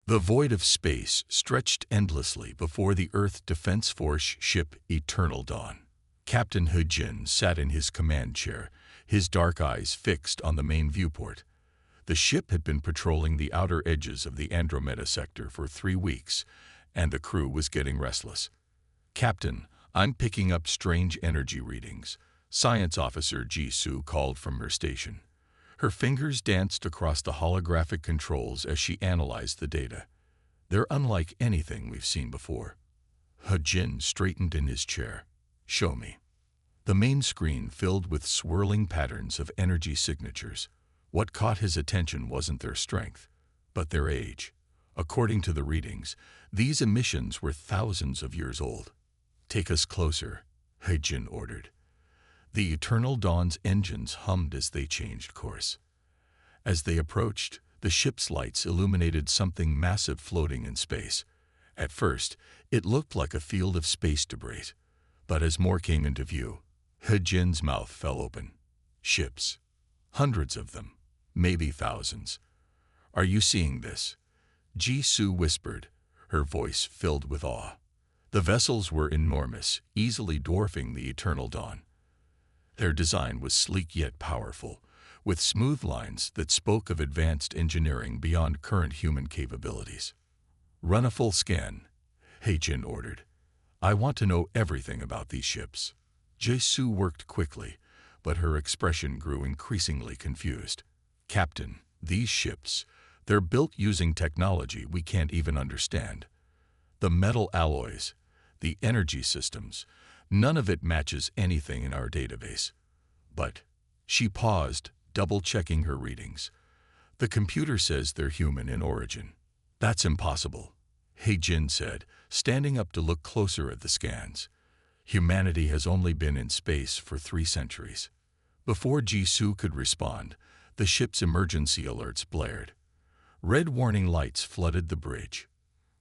The void of space stretched endlessly before the Earth Defense Force ship Eternal Dawn. Captain He Jin sat in his command chair, his dark eyes fixed on the main viewport. The ship had been patrolling the outer edges of the Andromeda sector for 3 weeks, and the crew was getting restless. "Captain, I'm picking up strange energy readings," Science Officer Ji-Soo called from her station. Her fingers danced across the holographic controls as she analyzed the data. "They're unlike anything we've seen before." He Jin straightened in his chair. "Show me." The main screen filled with swirling patterns of energy signatures. What caught his attention wasn't their strength, but their age. According to the readings, these emissions were thousands of years old. "Take us closer," He Jin ordered. The Eternal Dawn's engines hummed as they changed course. As they approached, the ship's lights illuminated something massive floating in space. At first, it looked like a field of space debris, but as more came into view, He Jin's mouth fell open. Ships. Hundreds of them. Maybe thousands. "Are you seeing this?" Ji-Soo whispered, her voice filled with awe. The vessels were enormous, easily dwarfing the Eternal Dawn. Their design was sleek yet powerful, with smooth lines that spoke of advanced engineering beyond current human capabilities. "Run a full scan," He Jin ordered. "I want to know everything about these ships." Ji-Soo worked quickly, but her expression grew increasingly confused. "Captain, these ships, they're built using technology we can't even understand. The metal alloys, the energy systems, none of it matches anything in our database." "But," she paused, double-checking her readings. "The computer says they're human in origin." "That's impossible," He Jin said, standing up to look closer at the scans. "Humanity has only been in space for 3 centuries. Before Ji-Soo could respond, the ship's emergency alerts blared. Red warning lights flooded the bridge.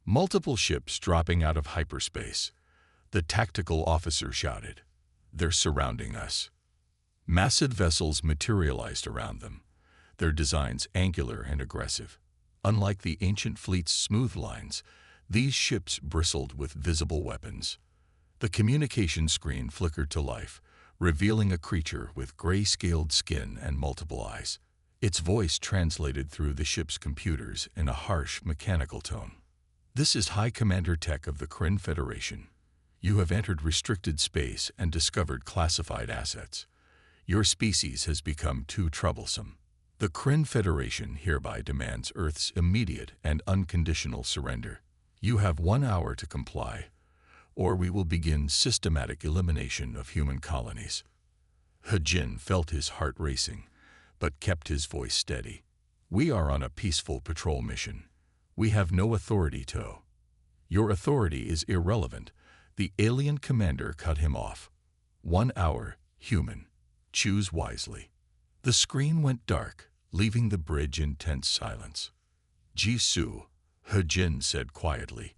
Multiple ships dropping out of hyperspace. The tactical officer shouted, "They're surrounding us." Massive vessels materialized around them, their designs angular and aggressive. Unlike the ancient fleet's smooth lines, these ships bristled with visible weapons. The communication screen flickered to life, revealing a creature with gray-scaled skin and multiple eyes. Its voice translated through the ship's computers in a harsh, mechanical tone. "This is High Commander Tech of the Kryn Federation. You have entered restricted space and discovered classified assets. Your species has become too troublesome. The Kryn Federation hereby demands Earth's immediate and unconditional surrender. You have 1 hour to comply, or we will begin systematic elimination of human colonies." He Jin felt his heart racing, but kept his voice steady. "We are on a peaceful patrol mission. We have no authority to." "Your authority is irrelevant," the alien commander cut him off. 1 hour, human. Choose wisely." The screen went dark, leaving the bridge in tense silence. "Ji-Soo," He Jin said quietly,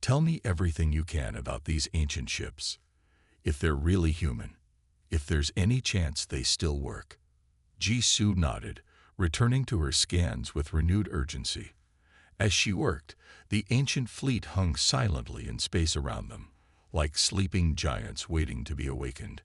"tell me everything you can about these ancient ships. If they're really human, if there's any chance they still work." Ji-Soo nodded, returning to her scans with renewed urgency. As she worked, the ancient fleet hung silently in space around them, like sleeping giants waiting to be awakened.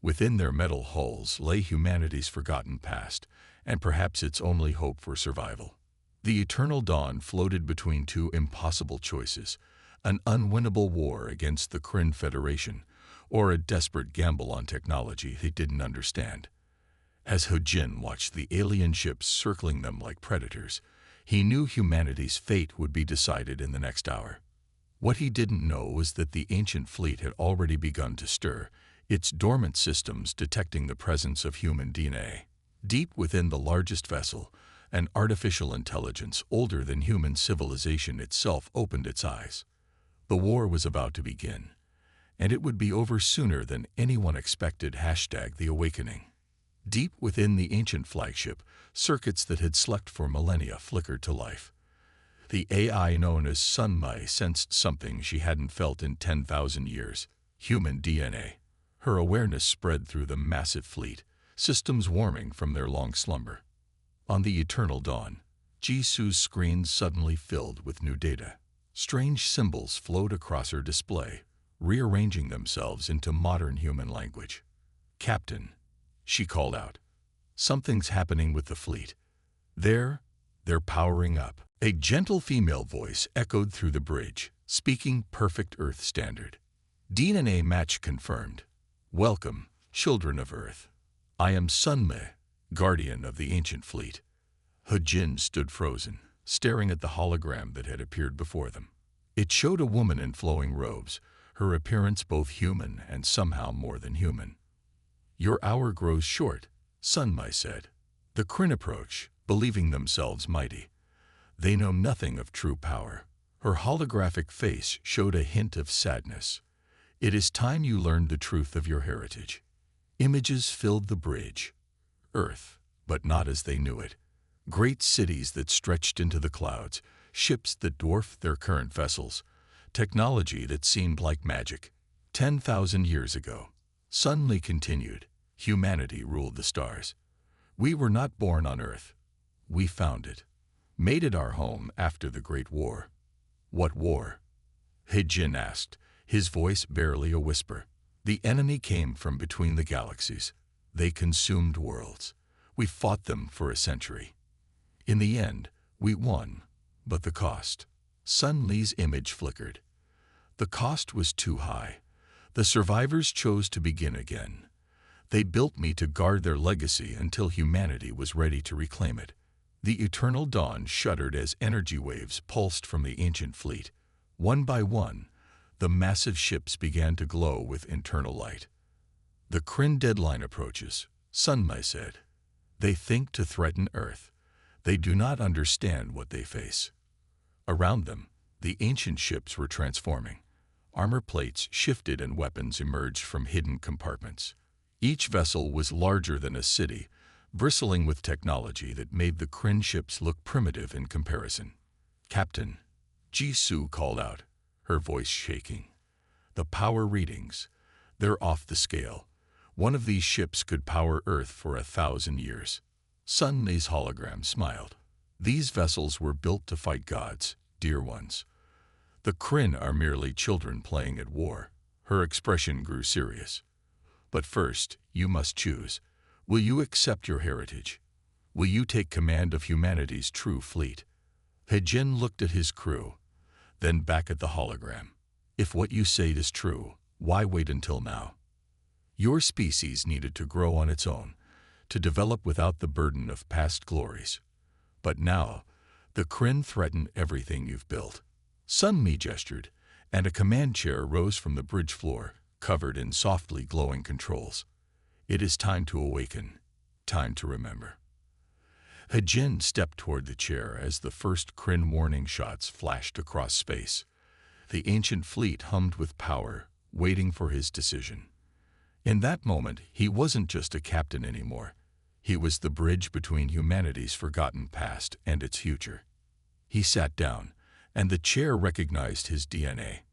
Within their metal hulls lay humanity's forgotten past, and perhaps its only hope for survival. The Eternal Dawn floated between 2 impossible choices: an unwinnable war against the Kryn Federation, or a desperate gamble on technology they didn't understand. As He Jin watched the alien ships circling them like predators, he knew humanity's fate would be decided in the next hour. What he didn't know was that the ancient fleet had already begun to stir, its dormant systems detecting the presence of human DNA. Deep within the largest vessel, an artificial intelligence older than human civilization itself opened its eyes. The war was about to begin, and it would be over sooner than anyone expected. #The Awakening. Deep within the ancient flagship, circuits that had slept for millennia flickered to life. The AI known as Sunmai sensed something she hadn't felt in 10,000 years: human DNA. Her awareness spread through the massive fleet, systems warming from their long slumber. On the Eternal Dawn, Jisoo's screen suddenly filled with new data. Strange symbols flowed across her display, rearranging themselves into modern human language. "Captain," she called out, "something's happening with the fleet. They're powering up." A gentle female voice echoed through the bridge, speaking perfect Earth standard. DNA match confirmed. "Welcome, children of Earth. I am Sunme, guardian of the ancient fleet." Hejin stood frozen, staring at the hologram that had appeared before them. It showed a woman in flowing robes, her appearance both human and somehow more than human. "Your hour grows short," Sunme said. The Kryn approached, believing themselves mighty. They know nothing of true power. Her holographic face showed a hint of sadness. "It is time you learned the truth of your heritage." Images filled the bridge. Earth, but not as they knew it. Great cities that stretched into the clouds, ships that dwarfed their current vessels, technology that seemed like magic. 10,000 years ago, Sunli continued, humanity ruled the stars. "We were not born on Earth. We found it, made it our home after the Great War." "What war?" Hejin asked, his voice barely a whisper. "The enemy came from between the galaxies. They consumed worlds. We fought them for a century. In the end, we won, but the cost." Sun Li's image flickered. "The cost was too high. The survivors chose to begin again. They built me to guard their legacy until humanity was ready to reclaim it." The eternal dawn shuddered as energy waves pulsed from the ancient fleet. One by one, the massive ships began to glow with internal light. "The Kryn deadline approaches," Sunmai said. "They think to threaten Earth. They do not understand what they face." Around them, the ancient ships were transforming. Armor plates shifted and weapons emerged from hidden compartments. Each vessel was larger than a city, bristling with technology that made the Kryn ships look primitive in comparison. "Captain," Jisoo called out, her voice shaking. "The power readings, they're off the scale. One of these ships could power Earth for 1,000 years." Sun Li's hologram smiled. "These vessels were built to fight gods, dear ones. The Kryn are merely children playing at war." Her expression grew serious. "But first, you must choose. Will you accept your heritage? Will you take command of humanity's true fleet?" Hejin looked at his crew, then back at the hologram. "If what you say is true, why wait until now? Your species needed to grow on its own, to develop without the burden of past glories. But now, the Kryn threaten everything you've built." Sunmi gestured, and a command chair rose from the bridge floor, covered in softly glowing controls. "It is time to awaken, time to remember." Hejin stepped toward the chair as the first Kryn warning shots flashed across space. The ancient fleet hummed with power, waiting for his decision. In that moment, he wasn't just a captain anymore. He was the bridge between humanity's forgotten past and its future. He sat down, and the chair recognized his DNA.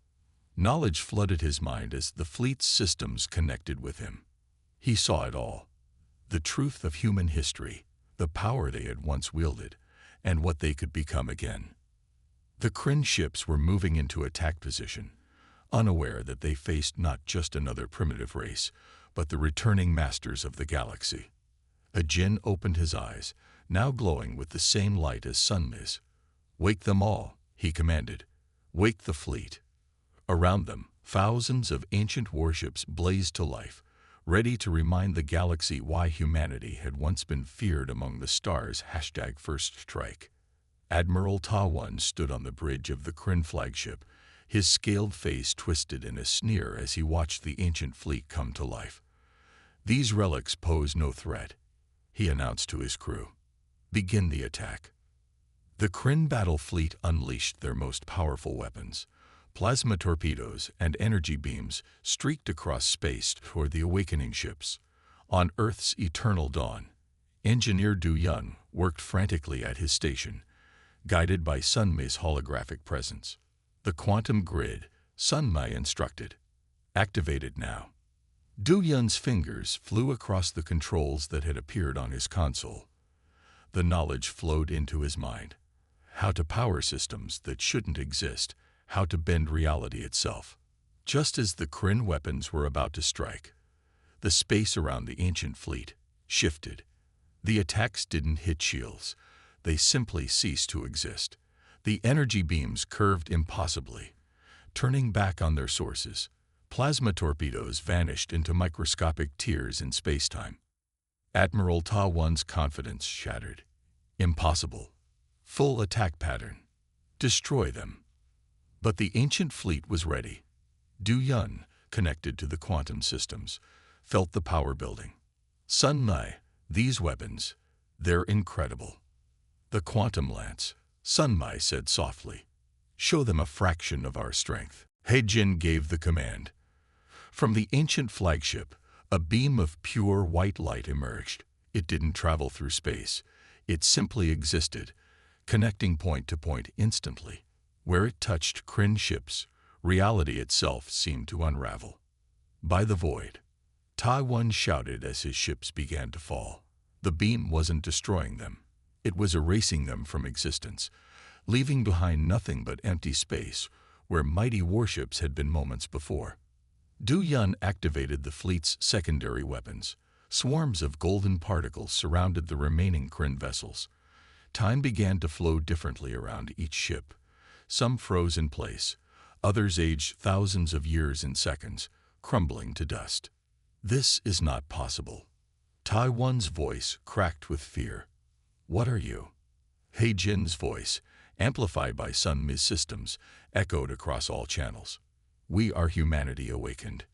Knowledge flooded his mind as the fleet's systems connected with him. He saw it all. The truth of human history, the power they had once wielded, and what they could become again. The Kryn ships were moving into attack position, unaware that they faced not just another primitive race, but the returning masters of the galaxy. Hejin opened his eyes, now glowing with the same light as Sunmi's. "Wake them all," he commanded. "Wake the fleet." Around them, thousands of ancient warships blazed to life, ready to remind the galaxy why humanity had once been feared among the stars. #First Strike. Admiral Tawan stood on the bridge of the Kryn flagship, his scaled face twisted in a sneer as he watched the ancient fleet come to life. "These relics pose no threat," he announced to his crew. "Begin the attack." The Kryn battle fleet unleashed their most powerful weapons. Plasma torpedoes and energy beams streaked across space toward the awakening ships. On Earth's eternal dawn, Engineer Du Yun worked frantically at his station, guided by Sunmai's holographic presence. "The quantum grid," Sunmai instructed. "Activate it now." Du Yun's fingers flew across the controls that had appeared on his console. The knowledge flowed into his mind. how to power systems that shouldn't exist, how to bend reality itself. Just as the Kryn weapons were about to strike, the space around the ancient fleet shifted. The attacks didn't hit shields. They simply ceased to exist. The energy beams curved impossibly, turning back on their sources. Plasma torpedoes vanished into microscopic tears in spacetime. Admiral Ta One's confidence shattered. Impossible. Full attack pattern. Destroy them. But the ancient fleet was ready. Du Yun, connected to the quantum systems, felt the power building. Sun Mai, these weapons, they're incredible. The quantum lance, Sun Mai said softly. Show them a fraction of our strength. He Jin gave the command. From the ancient flagship, a beam of pure white light emerged. It didn't travel through space. It simply existed, connecting point to point instantly. Where it touched Kryn ships, reality itself seemed to unravel. By the void, Ta One shouted as his ships began to fall. The beam wasn't destroying them. It was erasing them from existence, leaving behind nothing but empty space where mighty warships had been moments before. Du Yun activated the fleet's secondary weapons. Swarms of golden particles surrounded the remaining Kryn vessels. Time began to flow differently around each ship. Some froze in place. Others aged thousands of years in seconds, crumbling to dust. This is not possible. Tai One's voice cracked with fear. What are you? He Jin's voice, amplified by Sun Mi's systems, echoed across all channels. We are humanity awakened.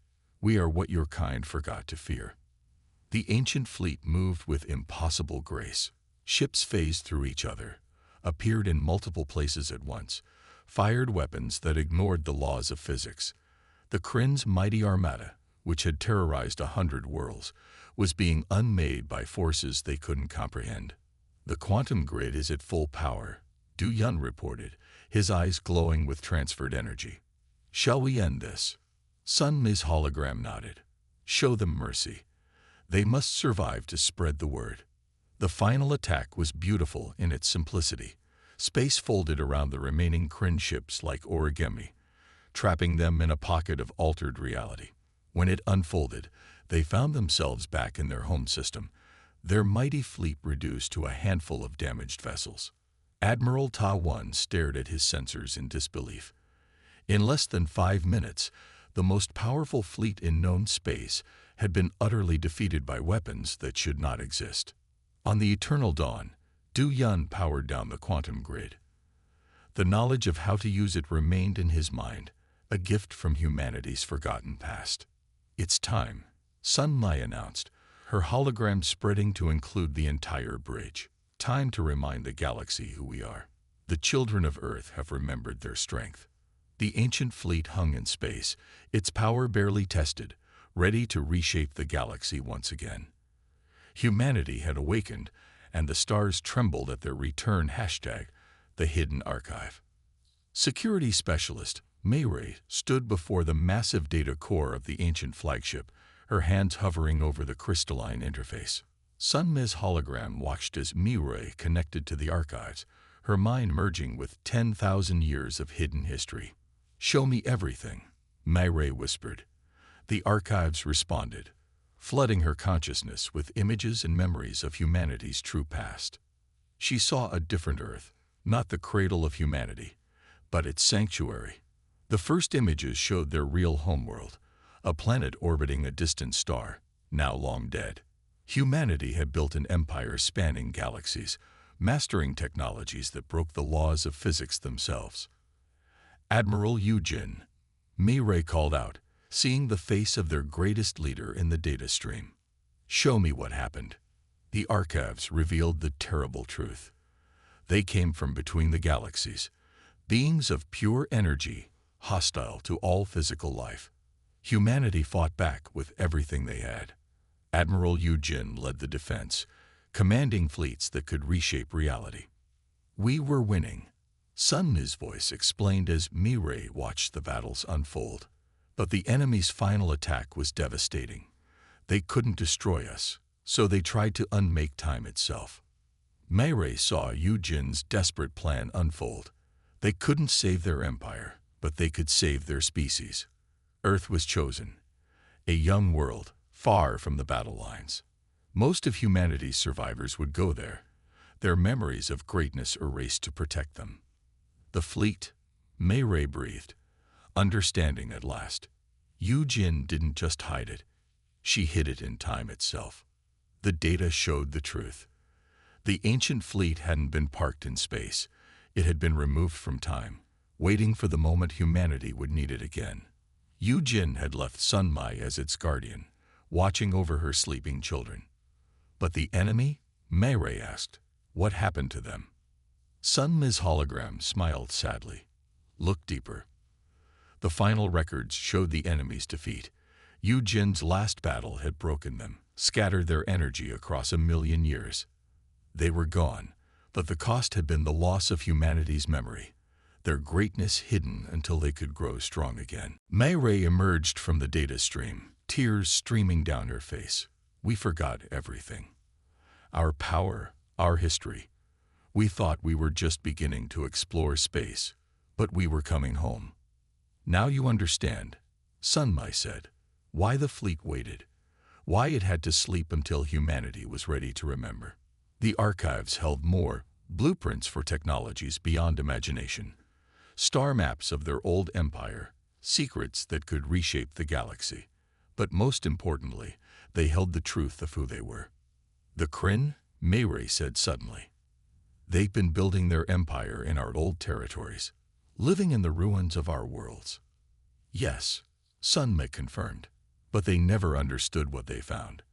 We are what your kind forgot to fear. The ancient fleet moved with impossible grace. Ships phased through each other, appeared in multiple places at once, fired weapons that ignored the laws of physics. The Kryn's mighty armada, which had terrorized 100 worlds, was being unmade by forces they couldn't comprehend. The quantum grid is at full power, Du Yun reported, his eyes glowing with transferred energy. Shall we end this? Sun Mi's hologram nodded. Show them mercy. They must survive to spread the word. The final attack was beautiful in its simplicity. Space folded around the remaining Kryn ships like origami, trapping them in a pocket of altered reality. When it unfolded, they found themselves back in their home system, their mighty fleet reduced to a handful of damaged vessels. Admiral Ta One stared at his sensors in disbelief. In less than 5 minutes, the most powerful fleet in known space had been utterly defeated by weapons that should not exist. On the eternal dawn, Du Yun powered down the quantum grid. The knowledge of how to use it remained in his mind, a gift from humanity's forgotten past. It's time, Sun Mai announced, her hologram spreading to include the entire bridge. Time to remind the galaxy who we are. The children of Earth have remembered their strength. The ancient fleet hung in space, its power barely tested, ready to reshape the galaxy once again. Humanity had awakened, and the stars trembled at their return hashtag, the hidden archive. Security specialist Mei Ray stood before the massive data core of the ancient flagship, her hands hovering over the crystalline interface. Sun Mi's hologram watched as Mei Ray connected to the archives, her mind merging with 10,000 years of hidden history. Show me everything, Mei Ray whispered. The archives responded, flooding her consciousness with images and memories of humanity's true past. She saw a different Earth, not the cradle of humanity, but its sanctuary. The first images showed their real homeworld, a planet orbiting a distant star, now long dead. Humanity had built an empire spanning galaxies, mastering technologies that broke the laws of physics themselves. Admiral Yujin, Mei Ray called out, seeing the face of their greatest leader in the data stream. Show me what happened. The archives revealed the terrible truth. They came from between the galaxies, beings of pure energy, hostile to all physical life. Humanity fought back with everything they had. Admiral Yujin led the defense, commanding fleets that could reshape reality. We were winning, Sun Mi's voice explained as Mei Ray watched the battles unfold. But the enemy's final attack was devastating. They couldn't destroy us, so they tried to unmake time itself. Mayray saw Yujin's desperate plan unfold. They couldn't save their empire, but they could save their species. Earth was chosen, a young world, far from the battle lines. Most of humanity's survivors would go there, their memories of greatness erased to protect them. The fleet, Mayray breathed, understanding at last. Yujin didn't just hide it, she hid it in time itself. The data showed the truth. The ancient fleet hadn't been parked in space. It had been removed from time, waiting for the moment humanity would need it again. Yujin had left Sunmai as its guardian, watching over her sleeping children. But the enemy? Mayray asked. What happened to them? Sunmai's hologram smiled sadly. Look deeper. The final records showed the enemy's defeat. Yujin's last battle had broken them, scattered their energy across 1,000,000 years. They were gone, but the cost had been the loss of humanity's memory, their greatness hidden until they could grow strong again. Mayray emerged from the data stream, tears streaming down her face. We forgot everything. Our power, our history. We thought we were just beginning to explore space, but we were coming home. Now you understand, Sunmai said, why the fleet waited, why it had to sleep until humanity was ready to remember. The archives held more blueprints for technologies beyond imagination, star maps of their old empire, secrets that could reshape the galaxy. But most importantly, they held the truth of who they were. The Kryn, Mayray said suddenly. They've been building their empire in our old territories, living in the ruins of our worlds. Yes, Sunmai confirmed, but they never understood what they found.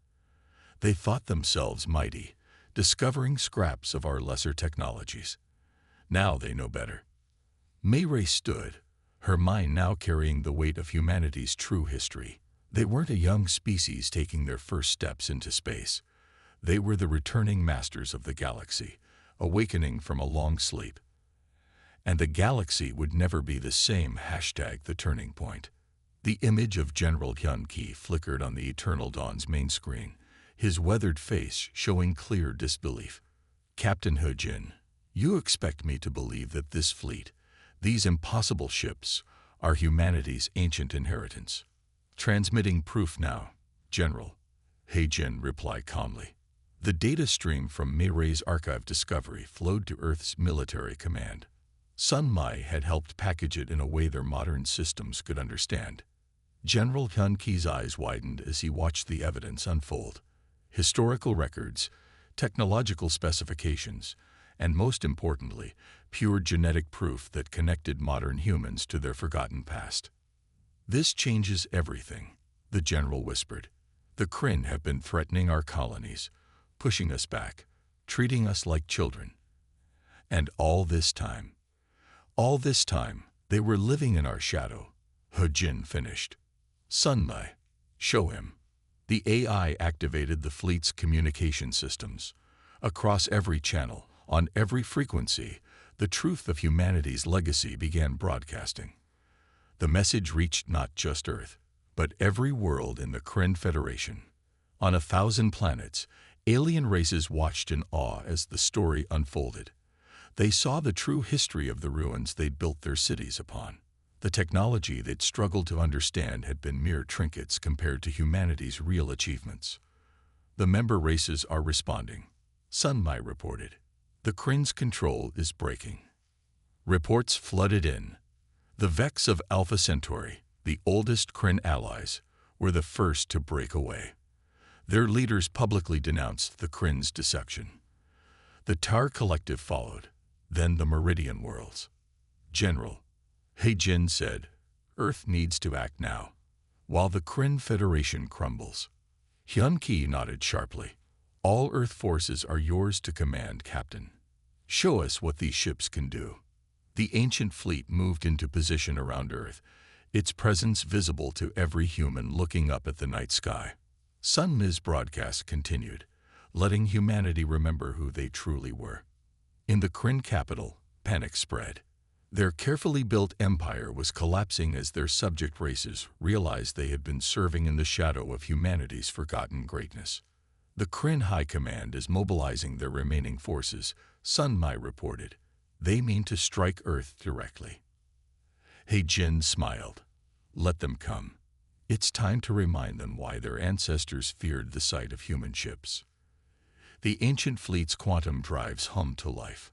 They thought themselves mighty, discovering scraps of our lesser technologies. Now they know better. Mayray stood, her mind now carrying the weight of humanity's true history. They weren't a young species taking their first steps into space. They were the returning masters of the galaxy, awakening from a long sleep. And the galaxy would never be the same. #The turning point. The image of General Hyun-Ki flickered on the Eternal Dawn's main screen, his weathered face showing clear disbelief. Captain Hujin, you expect me to believe that this fleet, these impossible ships, are humanity's ancient inheritance? Transmitting proof now, General, Hejin replied calmly. The data stream from Mayray's archive discovery flowed to Earth's military command. Sunmai had helped package it in a way their modern systems could understand. General Hyun-Ki's eyes widened as he watched the evidence unfold. Historical records, technological specifications, and most importantly, pure genetic proof that connected modern humans to their forgotten past. This changes everything, the general whispered. The Kryn have been threatening our colonies, pushing us back, treating us like children. And all this time, they were living in our shadow, Hujin finished. Sunmai, show him. The AI activated the fleet's communication systems. Across every channel, on every frequency, the truth of humanity's legacy began broadcasting. The message reached not just Earth, but every world in the Kryn Federation. On 1,000 planets, alien races watched in awe as the story unfolded. They saw the true history of the ruins they'd built their cities upon. The technology they'd struggled to understand had been mere trinkets compared to humanity's real achievements. The member races are responding, Sunmai reported. The Kryn's control is breaking. Reports flooded in. The Vex of Alpha Centauri, the oldest Kryn allies, were the first to break away. Their leaders publicly denounced the Kryn's deception. The Tar Collective followed, then the Meridian Worlds. General, Hejin said, Earth needs to act now, while the Kryn Federation crumbles. Hyun-Ki nodded sharply. All Earth forces are yours to command, Captain. Show us what these ships can do. The ancient fleet moved into position around Earth, its presence visible to every human looking up at the night sky. Sunmai's broadcast continued, letting humanity remember who they truly were. In the Kryn capital, panic spread. Their carefully built empire was collapsing as their subject races realized they had been serving in the shadow of humanity's forgotten greatness. The Kryn High Command is mobilizing their remaining forces, Sun Mai reported. They mean to strike Earth directly. Jin smiled. Let them come. It's time to remind them why their ancestors feared the sight of human ships. The ancient fleet's quantum drives hummed to life.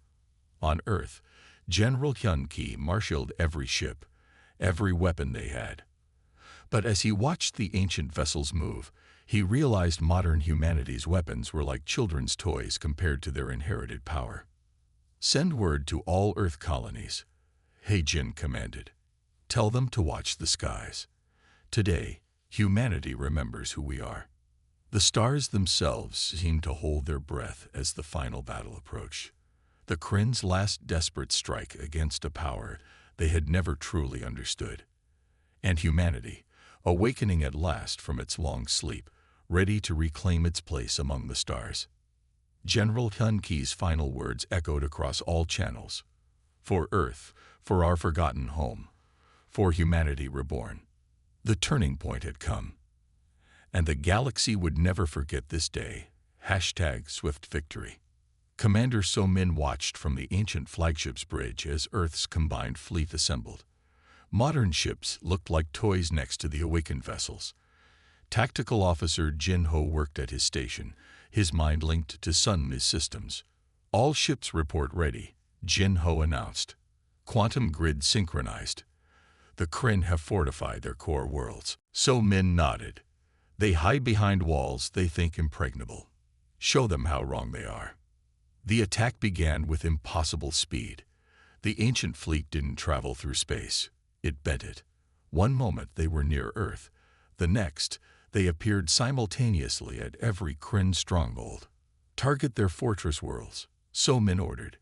On Earth, General Hyun Ki marshaled every ship, every weapon they had. But as he watched the ancient vessels move, he realized modern humanity's weapons were like children's toys compared to their inherited power. Send word to all Earth colonies, Jin commanded. Tell them to watch the skies. Today, humanity remembers who we are. The stars themselves seemed to hold their breath as the final battle approached. The Kryn's last desperate strike against a power they had never truly understood. And humanity, awakening at last from its long sleep, ready to reclaim its place among the stars. General Hyun Ki's final words echoed across all channels. For Earth, for our forgotten home, for humanity reborn. The turning point had come. And the galaxy would never forget this day. #Swift Victory. Commander So Min watched from the ancient flagship's bridge as Earth's combined fleet assembled. Modern ships looked like toys next to the awakened vessels. Tactical Officer Jin Ho worked at his station, his mind linked to Sun Mi's systems. All ships report ready, Jin Ho announced. Quantum grid synchronized. The Kryn have fortified their core worlds. So Min nodded. They hide behind walls they think impregnable. Show them how wrong they are. The attack began with impossible speed. The ancient fleet didn't travel through space. It bent it. One moment they were near Earth. The next, they appeared simultaneously at every Kryn stronghold. Target their fortress worlds, So Min ordered.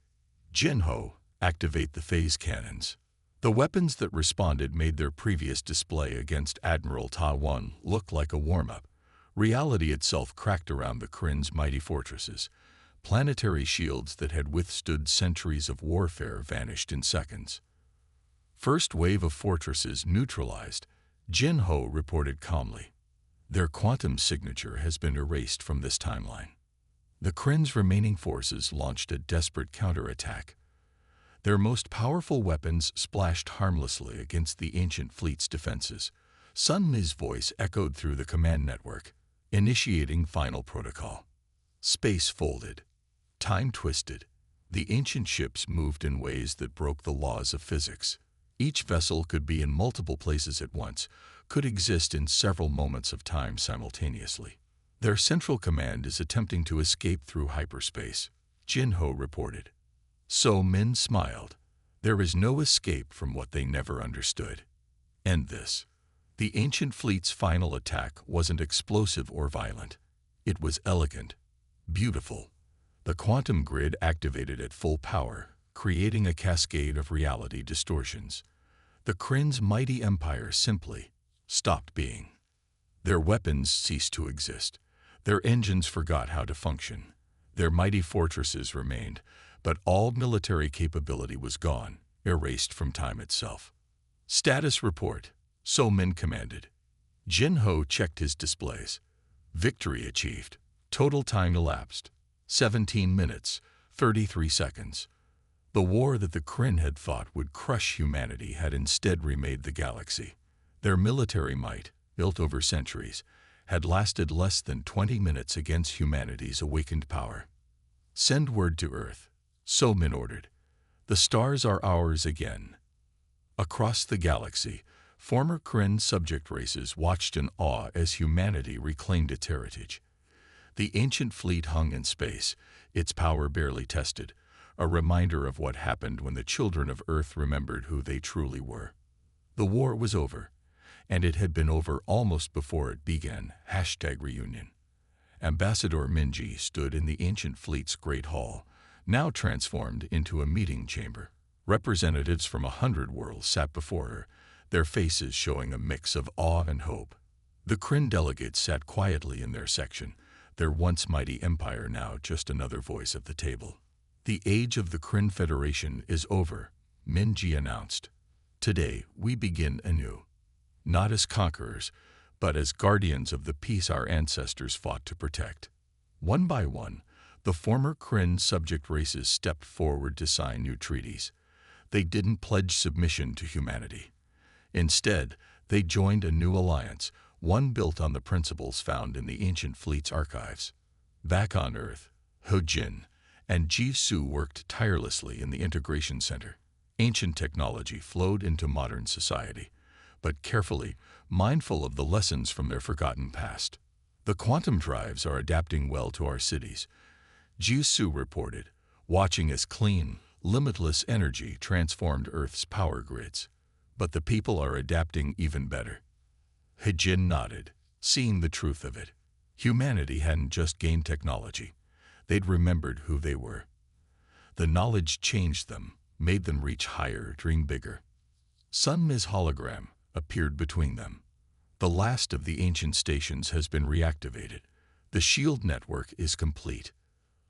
Jin Ho, activate the phase cannons. The weapons that responded made their previous display against Admiral Ta Wan look like a warm-up. Reality itself cracked around the Kryn's mighty fortresses. Planetary shields that had withstood centuries of warfare vanished in seconds. First wave of fortresses neutralized, Jin Ho reported calmly. Their quantum signature has been erased from this timeline. The Kryn's remaining forces launched a desperate counterattack. Their most powerful weapons splashed harmlessly against the ancient fleet's defenses. Sun Mi's voice echoed through the command network, initiating final protocol. Space folded. Time twisted. The ancient ships moved in ways that broke the laws of physics. Each vessel could be in multiple places at once, could exist in several moments of time simultaneously. Their central command is attempting to escape through hyperspace, Jin Ho reported. So Min smiled. There is no escape from what they never understood. End this. The ancient fleet's final attack wasn't explosive or violent. It was elegant, beautiful. The quantum grid activated at full power, creating a cascade of reality distortions. The Kryn's mighty empire simply stopped being. Their weapons ceased to exist. Their engines forgot how to function. Their mighty fortresses remained, but all military capability was gone, erased from time itself. Status report, So Min commanded. Jin Ho checked his displays. Victory achieved. Total time elapsed. 17 minutes, 33 seconds. The war that the Kryn had thought would crush humanity had instead remade the galaxy. Their military might, built over centuries, had lasted less than 20 minutes against humanity's awakened power. Send word to Earth, So Min ordered. The stars are ours again. Across the galaxy, former Kryn subject races watched in awe as humanity reclaimed its heritage. The ancient fleet hung in space, its power barely tested, a reminder of what happened when the children of Earth remembered who they truly were. The war was over, and it had been over almost before it began. #reunion. Ambassador Minji stood in the ancient fleet's great hall, now transformed into a meeting chamber. Representatives from 100 worlds sat before her, their faces showing a mix of awe and hope. The Kryn delegates sat quietly in their section, their once mighty empire now just another voice at the table. The age of the Kryn Federation is over, Minji announced. Today we begin anew. Not as conquerors, but as guardians of the peace our ancestors fought to protect. One by one, the former Kryn subject races stepped forward to sign new treaties. They didn't pledge submission to humanity. Instead, they joined a new alliance, one built on the principles found in the ancient fleet's archives. Back on Earth, Hojin and Jisoo worked tirelessly in the Integration Center. Ancient technology flowed into modern society, but carefully, mindful of the lessons from their forgotten past. The quantum drives are adapting well to our cities, Jisoo reported, watching as clean, limitless energy transformed Earth's power grids. But the people are adapting even better. Hojin nodded, seeing the truth of it. Humanity hadn't just gained technology. They'd remembered who they were. The knowledge changed them, made them reach higher, dream bigger. Sunmi's hologram appeared between them. The last of the ancient stations has been reactivated. The shield network is complete.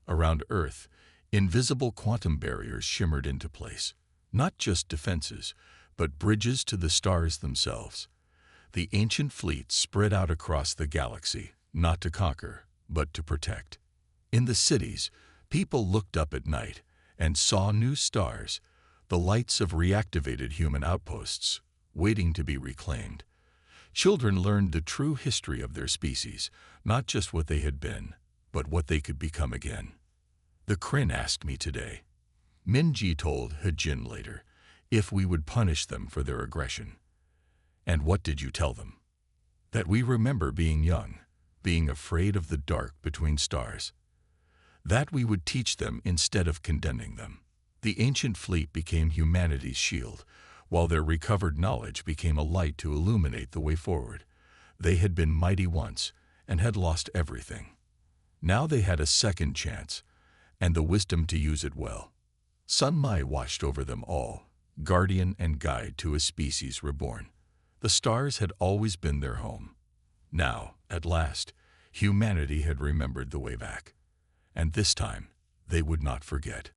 Around Earth, invisible quantum barriers shimmered into place. Not just defenses, but bridges to the stars themselves. The ancient fleet spread out across the galaxy, not to conquer, but to protect. In the cities, people looked up at night and saw new stars, the lights of reactivated human outposts, waiting to be reclaimed. Children learned the true history of their species, not just what they had been, but what they could become again. The Kryn asked me today, Minji told Hojin later, if we would punish them for their aggression. And what did you tell them? That we remember being young, being afraid of the dark between stars. That we would teach them instead of condemning them. The ancient fleet became humanity's shield, while their recovered knowledge became a light to illuminate the way forward. They had been mighty once and had lost everything. Now they had a second chance, and the wisdom to use it well. Sunmi watched over them all, guardian and guide to a species reborn. The stars had always been their home. Now, at last, humanity had remembered the way back. And this time, they would not forget.